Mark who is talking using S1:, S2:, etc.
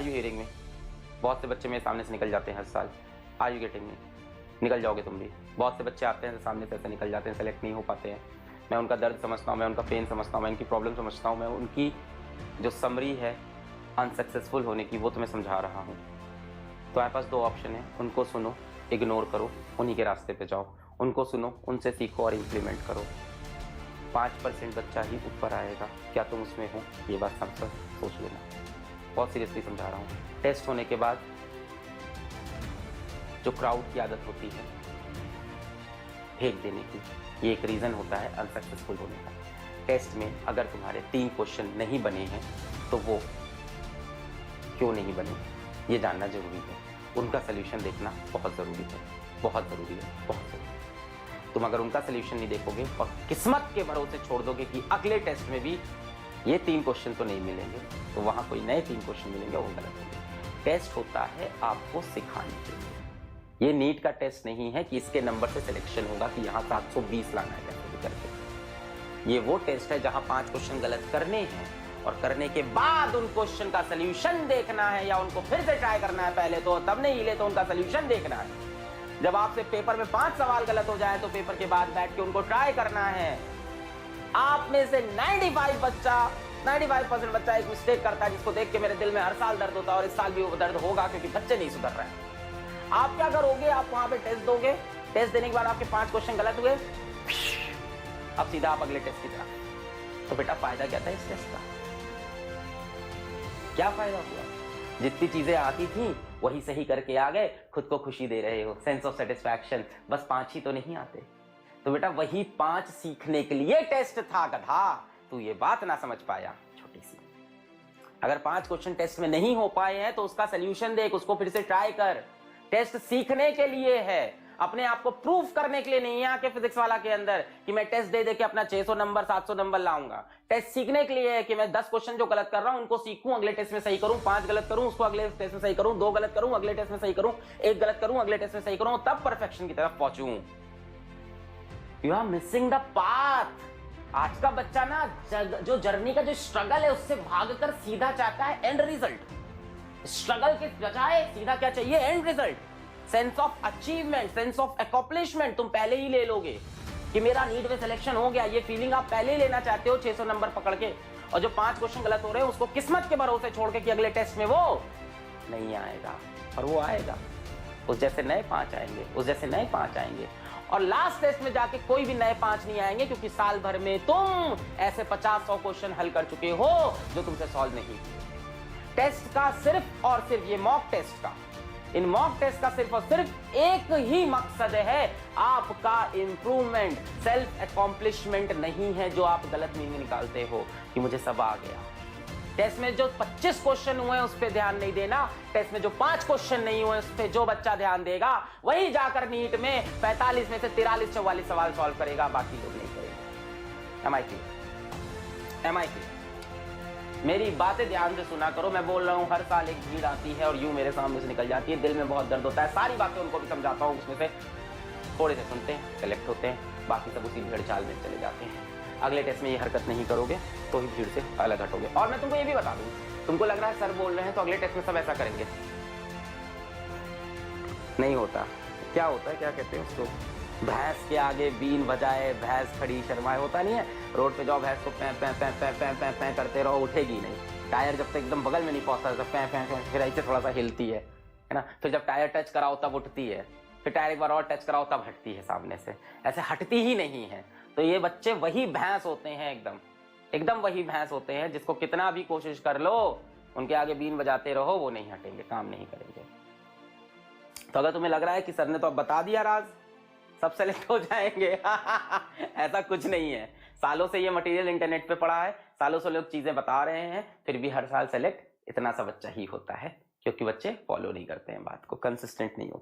S1: You hearing me? बहुत से बच्चे मेरे सामने से निकल जाते हैं हर साल। Are you getting me? निकल जाओगे तुम भी। बहुत से बच्चे आते हैं सामने से ऐसे निकल जाते हैं, सेलेक्ट नहीं हो पाते हैं। मैं उनका दर्द समझता हूँ, मैं उनका पेन समझता हूँ, मैं उनकी प्रॉब्लम समझता हूँ, मैं उनकी जो समरी है अनसक्सेसफुल होने की वो तुम्हें समझा रहा हूँ। तुम्हारे पास 2 ऑप्शन है, उनको सुनो, इग्नोर करो, उन्हीं के रास्ते पे जाओ। उनको सुनो, उनसे सीखो और इम्प्लीमेंट करो। 5% बच्चा ही ऊपर आएगा। क्या तुम उसमें हो? ये बात सब सोच लेना। बहुत सीरियसली समझा रहा हूँ। टेस्ट होने के बाद जो क्राउड की आदत होती है फेंक देने की, ये एक रीज़न होता है अनसक्सेसफुल होने का। टेस्ट में अगर तुम्हारे 3 क्वेश्चन नहीं बने हैं तो वो क्यों नहीं बने ये जानना जरूरी है। उनका सोल्यूशन देखना बहुत ज़रूरी है, बहुत ज़रूरी है, बहुत ज़रूरी है। तुम अगर उनका सोल्यूशन नहीं देखोगे और किस्मत के भरोसे छोड़ दोगे कि अगले टेस्ट में भी ये 3 क्वेश्चन तो नहीं मिलेंगे, तो वहाँ कोई नए 3 क्वेश्चन मिलेंगे, वो गलत होंगे। टेस्ट होता है आपको सिखाने के लिए। ये नीट का टेस्ट नहीं है कि इसके नंबर से सिलेक्शन होगा कि यहाँ 720 लाना है कैसे भी करके। ये वो टेस्ट है जहाँ 5 क्वेश्चन गलत करने हैं और करने के बाद उन क्वेश्चन का सोल्यूशन देखना है, या उनको फिर से ट्राई करना है। पहले तो तब नहीं हिले तो उनका सोल्यूशन देखना है। जब आपसे पेपर में 5 सवाल गलत हो जाए तो पेपर के बाद बैठ के उनको ट्राई करना है। आप में से 95% बच्चा एक मिस्टेक करता है जिसको देख के मेरे दिल में हर साल दर्द होता है, और इस साल भी वो दर्द होगा क्योंकि बच्चे नहीं सुधर रहे हैं। आप क्या करोगे? आप वहां पे टेस्ट दोगे, टेस्ट देने के बाद आपके 5 क्वेश्चन गलत हुए, अब सीधा आप अगले टेस्ट की तरफ। तो बेटा फायदा क्या था इस टेस्ट का? क्या फायदा हुआ? जितनी चीजें आती थी वही सही करके आ गए, खुद को खुशी दे रहे हो, सेंस ऑफ सेटिस्फैक्शन। बस 5 ही तो नहीं आते। तो बेटा वही 5 सीखने के लिए टेस्ट था गधा। तू ये बात ना समझ पाया छोटी सी। अगर 5 क्वेश्चन टेस्ट में नहीं हो पाए हैं तो उसका सोल्यूशन देख, उसको फिर से ट्राई कर। टेस्ट सीखने के लिए है, अपने आप को प्रूफ करने के लिए नहीं है। आके फिजिक्स वाला के अंदर कि मैं टेस्ट दे दे के अपना 600 नंबर 700 नंबर लाऊंगा। टेस्ट सीखने के लिए है कि मैं 10 क्वेश्चन जो गलत कर रहा हूं उनको सीखूं, अगले टेस्ट में सही करूं, 5 गलत करूं उसको अगले टेस्ट में सही करूं, 2 गलत करूं अगले टेस्ट में सही करूं, 1 गलत करूं अगले टेस्ट में सही करूं, तब परफेक्शन की तरफ पहुंचूं। You are missing the path. आज का बच्चा ना जो जर्नी का जो स्ट्रगल है उससे भागकर सीधा चाहता है एंड रिजल्ट। स्ट्रगल के बजाय सीधा क्या चाहिए? And result, sense of achievement, sense of accomplishment. तुम पहले ही ले लोगे कि मेरा नीट में सिलेक्शन हो गया, ये फीलिंग आप पहले ही लेना चाहते हो 600 नंबर पकड़ के। और जो 5 क्वेश्चन गलत हो रहे हैं उसको किस्मत के भरोसे छोड़ के कि अगले टेस्ट में वो नहीं आएगा, और वो आएगा। उस जैसे नए 5 आएंगे, उस जैसे नए 5 आएंगे, और लास्ट टेस्ट में जाके कोई भी नए 5 नहीं आएंगे, क्योंकि साल भर में तुम ऐसे 50-100 क्वेश्चन हल कर चुके हो जो तुमसे सॉल्व नहीं हुए। टेस्ट का सिर्फ और सिर्फ, ये मॉक टेस्ट का, इन मॉक टेस्ट का सिर्फ और सिर्फ एक ही मकसद है, आपका इंप्रूवमेंट, सेल्फ अकॉम्प्लिशमेंट नहीं है जो आप गलत मीनिंग निकालते हो कि मुझे सब आ गया। टेस्ट में जो 25 क्वेश्चन हुए उस पर ध्यान नहीं देना। टेस्ट में जो 5 क्वेश्चन नहीं हुए उस पर जो बच्चा ध्यान देगा वही जाकर नीट में 45 में से 43-44 सवाल सॉल्व करेगा, बाकी लोग नहीं करेंगे। Am I clear? मेरी बातें ध्यान से सुना करो। मैं बोल रहा हूँ हर साल एक भीड़ आती है और यूं मेरे सामने से निकल जाती है, दिल में बहुत दर्द होता है। सारी बातें उनको भी समझाता हूँ, उसमें से थोड़े से सुनते हैं, सेलेक्ट होते हैं, बाकी सब उसी भीड़ चाल में चले जाते हैं। अगले टेस्ट में ये हरकत नहीं करोगे तो ही भीड़ से अलग हटोगे। और मैं तुमको ये भी बता दूं, तुमको लग रहा है सर बोल रहे हैं तो अगले टेस्ट में सब ऐसा करेंगे, नहीं होता। क्या होता है, क्या कहते हैं उसको, भैंस के आगे बीन बजाए भैंस खड़ी शर्माए, होता नहीं है। रोड पे जाओ, भैंस को पैं पैं पैं पैं पैं पैं पैं करते रहो, उठेगी नहीं। टायर जब तक एकदम बगल में नहीं पहुंचता तब पैं पैं पैं, फिर ऐसे थोड़ा सा हिलती है ना। फिर जब टायर टच कराओ तब उठती है, फिर टायर एक बार और टच कराओ तब हटती है सामने से, ऐसे हटती ही नहीं है। तो ये बच्चे वही भैंस होते हैं, एकदम वही भैंस होते हैं जिसको कितना भी कोशिश कर लो, उनके आगे बीन बजाते रहो, वो नहीं हटेंगे, काम नहीं करेंगे। तो अगर तुम्हें लग रहा है कि सर ने तो अब बता दिया राज, सब सेलेक्ट हो जाएंगे ऐसा कुछ नहीं है। सालों से ये मटेरियल इंटरनेट पे पड़ा है, सालों से लोग चीजें बता रहे हैं, फिर भी हर साल सेलेक्ट इतना सा बच्चा ही होता है, क्योंकि बच्चे फॉलो नहीं करते हैं बात को, कंसिस्टेंट नहीं होते।